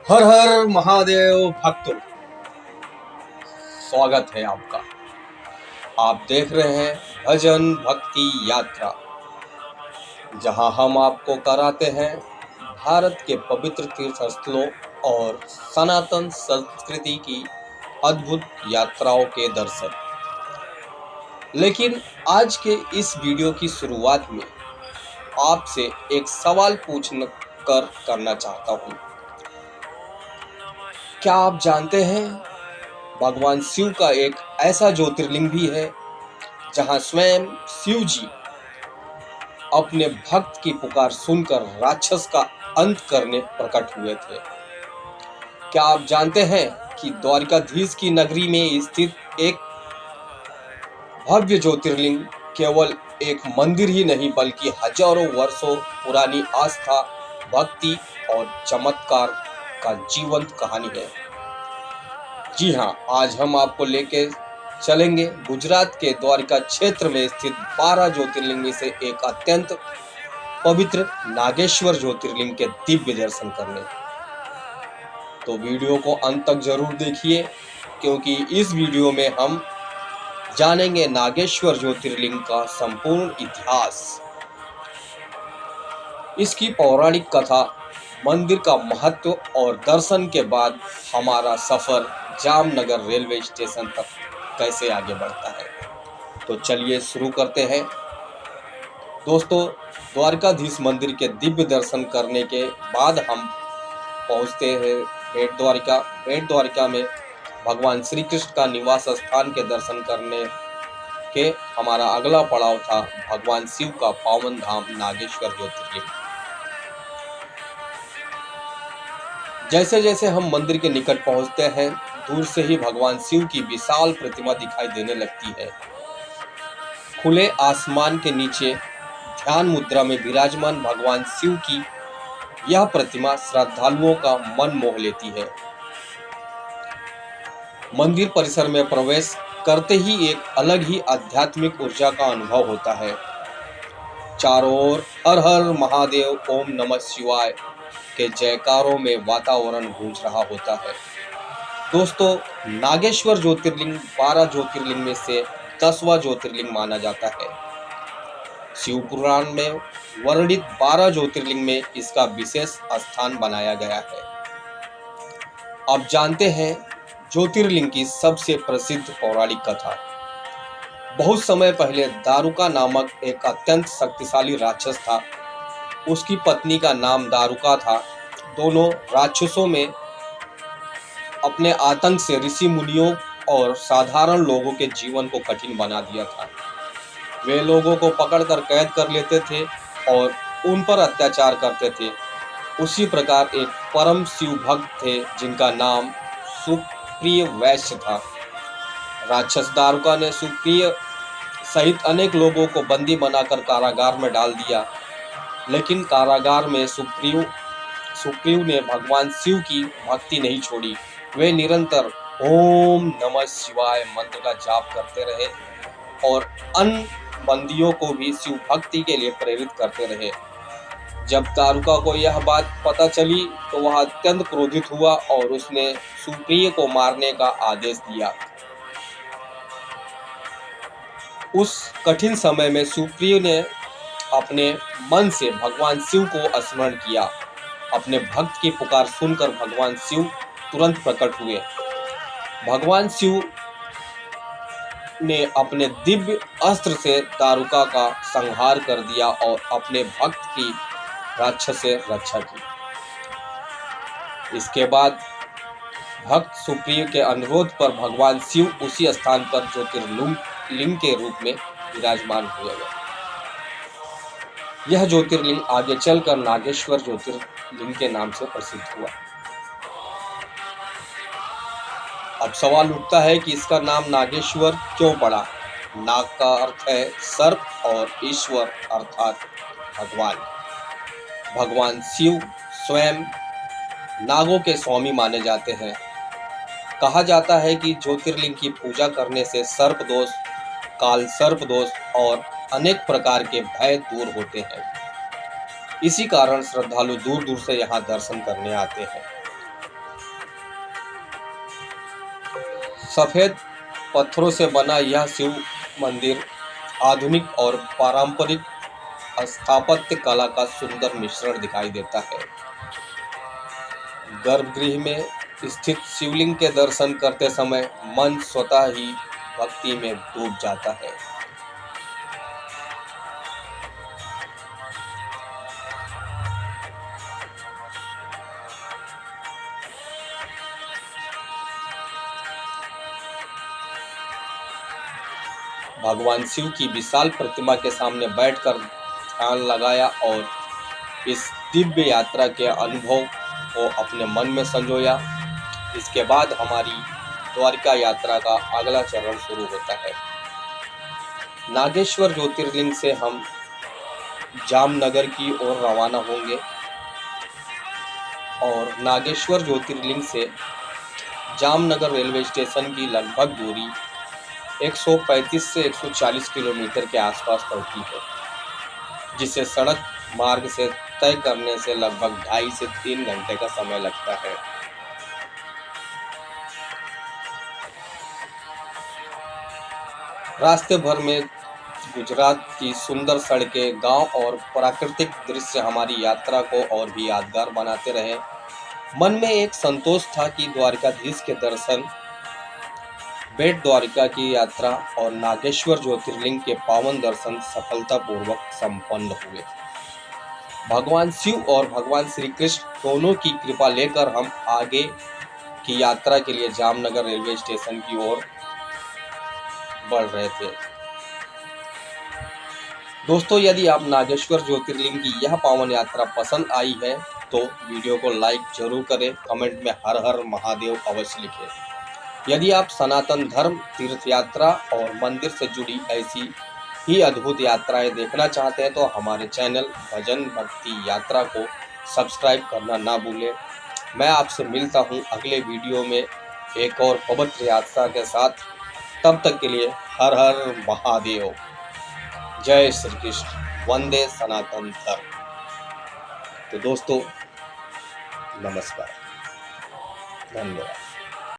हर हर महादेव भक्तों, स्वागत है आपका। आप देख रहे हैं भजन भक्ति यात्रा, जहां हम आपको कराते हैं भारत के पवित्र तीर्थ स्थलों और सनातन संस्कृति की अद्भुत यात्राओं के दर्शन। लेकिन आज के इस वीडियो की शुरुआत में आपसे एक सवाल करना चाहता हूं। क्या आप जानते हैं भगवान शिव का एक ऐसा ज्योतिर्लिंग भी है जहां स्वयं शिव जी अपने भक्त की पुकार सुनकर राक्षस का अंत करने प्रकट हुए थे। क्या आप जानते हैं कि द्वारिकाधीश की नगरी में स्थित एक भव्य ज्योतिर्लिंग केवल एक मंदिर ही नहीं बल्कि हजारों वर्षों पुरानी आस्था, भक्ति और चमत्कार का जीवंत कहानी है। जी हाँ, आज हम आपको लेके चलेंगे गुजरात के द्वारिका क्षेत्र में स्थित 12 ज्योतिर्लिंग में से एक अत्यंत पवित्र नागेश्वर ज्योतिर्लिंग के दिव्य दर्शन करने। तो वीडियो को अंत तक जरूर देखिए, क्योंकि इस वीडियो में हम जानेंगे नागेश्वर ज्योतिर्लिंग का संपूर्ण इतिहास, इसकी पौराणिक कथा, मंदिर का महत्व और दर्शन के बाद हमारा सफर जामनगर रेलवे स्टेशन तक कैसे आगे बढ़ता है। तो चलिए शुरू करते हैं। दोस्तों, द्वारकाधीश मंदिर के दिव्य दर्शन करने के बाद हम पहुंचते हैं बेट द्वारिका। बेट द्वारिका में भगवान श्री कृष्ण का निवास स्थान के दर्शन करने के हमारा अगला पड़ाव था भगवान शिव का पावन धाम नागेश्वर ज्योतिर्लिंग। जैसे जैसे हम मंदिर के निकट पहुंचते हैं, दूर से ही भगवान शिव की विशाल प्रतिमा दिखाई देने लगती है। खुले आसमान के नीचे ध्यान मुद्रा में विराजमान भगवान शिव की यह प्रतिमा श्रद्धालुओं का मन मोह लेती है। मंदिर परिसर में प्रवेश करते ही एक अलग ही आध्यात्मिक ऊर्जा का अनुभव होता है। चारों ओर हर हर महादेव, ओम नमः शिवाय के जयकारों में वातावरण गूंज रहा होता है। दोस्तों, नागेश्वर ज्योतिर्लिंग 12 ज्योतिर्लिंग में से 10वां ज्योतिर्लिंग माना जाता है। शिव पुराण में वर्णित 12 ज्योतिर्लिंग में इसका विशेष स्थान बनाया गया है। अब जानते हैं ज्योतिर्लिंग की सबसे प्रसिद्ध पौराणिक कथा। बहुत समय पहले दारुका नामक एक अत्यंत शक्तिशाली राक्षस था। उसकी पत्नी का नाम दारुका था। दोनों राक्षसों में अपने आतंक से ऋषि मुनियों और साधारण लोगों के जीवन को कठिन बना दिया था। वे लोगों को पकड़कर कैद कर लेते थे और उन पर अत्याचार करते थे। उसी प्रकार एक परम शिव भक्त थे जिनका नाम सुप्रिय वैश्य था। राक्षस दारुका ने सुप्रिय सहित अनेक लोगों को बंदी बनाकर कारागार में डाल दिया। लेकिन कारागार में सुप्रिय ने भगवान शिव की भक्ति नहीं छोड़ी। वे निरंतर ओम नमः शिवाय मंत्र का जाप करते रहे और अन्य बंदियों को भी शिव भक्ति के लिए प्रेरित करते रहे। जब दारुका को यह बात पता चली तो वह अत्यंत क्रोधित हुआ और उसने सुप्रिय को मारने का आदेश दिया। उस कठिन समय में सुप्रिय ने अपने मन से भगवान शिव को स्मरण किया। अपने भक्त की पुकार सुनकर भगवान शिव तुरंत प्रकट हुए। भगवान शिव ने अपने दिव्य अस्त्र से दारुका का संहार कर दिया और अपने भक्त की राक्षस से रक्षा की। इसके बाद भक्त सुप्रिय के अनुरोध पर भगवान शिव उसी स्थान पर ज्योतिर्लिंग के रूप में विराजमान हुए। यह ज्योतिर्लिंग आगे चलकर नागेश्वर ज्योतिर्लिंग के नाम से प्रसिद्ध हुआ। अब सवाल उठता है कि इसका नाम नागेश्वर क्यों पड़ा। नाग का अर्थ है सर्प और ईश्वर अर्थात भगवान। भगवान शिव स्वयं नागों के स्वामी माने जाते हैं। कहा जाता है कि ज्योतिर्लिंग की पूजा करने से सर्प दोष, काल सर्प दोष और अनेक प्रकार के भय दूर होते हैं। इसी कारण श्रद्धालु दूर दूर से यहाँ दर्शन करने आते हैं। सफ़ेद पत्थरों से बना यह शिव मंदिर आधुनिक और पारंपरिक स्थापत्य कला का सुंदर मिश्रण दिखाई देता है। गर्भगृह में स्थित शिवलिंग के दर्शन करते समय मन स्वतः ही भक्ति में डूब जाता है। भगवान शिव की विशाल प्रतिमा के सामने बैठकर ध्यान लगाया और इस दिव्य यात्रा के अनुभव को अपने मन में संजोया। इसके बाद हमारी द्वारिका यात्रा का अगला चरण शुरू होता है। नागेश्वर ज्योतिर्लिंग से हम जामनगर की ओर रवाना होंगे और नागेश्वर ज्योतिर्लिंग से जामनगर रेलवे स्टेशन की लगभग दूरी 135 से 140 किलोमीटर के आसपास पड़ती है, जिसे सड़क मार्ग से तय करने से लगभग 2.5 से 3 घंटे का समय लगता है। रास्ते भर में गुजरात की सुंदर सड़कें, गांव और प्राकृतिक दृश्य हमारी यात्रा को और भी यादगार बनाते रहे। मन में एक संतोष था कि द्वारकाधीश के दर्शन, बेट द्वारिका की यात्रा और नागेश्वर ज्योतिर्लिंग के पावन दर्शन सफलतापूर्वक संपन्न हुए। भगवान शिव और भगवान श्री कृष्ण दोनों की कृपा लेकर हम आगे की यात्रा के लिए जामनगर रेलवे स्टेशन की ओर बढ़ रहे थे। दोस्तों, यदि आप नागेश्वर ज्योतिर्लिंग की यह पावन यात्रा पसंद आई है तो वीडियो को लाइक जरूर करें, कमेंट में हर हर महादेव अवश्य लिखें। यदि आप सनातन धर्म, तीर्थ यात्रा और मंदिर से जुड़ी ऐसी ही अद्भुत यात्राएं देखना चाहते हैं तो हमारे चैनल भजन भक्ति यात्रा को सब्सक्राइब करना ना भूलें। मैं आपसे मिलता हूं अगले वीडियो में एक और पवित्र यात्रा के साथ। तब तक के लिए हर हर महादेव, जय श्री कृष्ण, वंदे सनातन धर्म। तो दोस्तों, नमस्कार, धन्यवाद।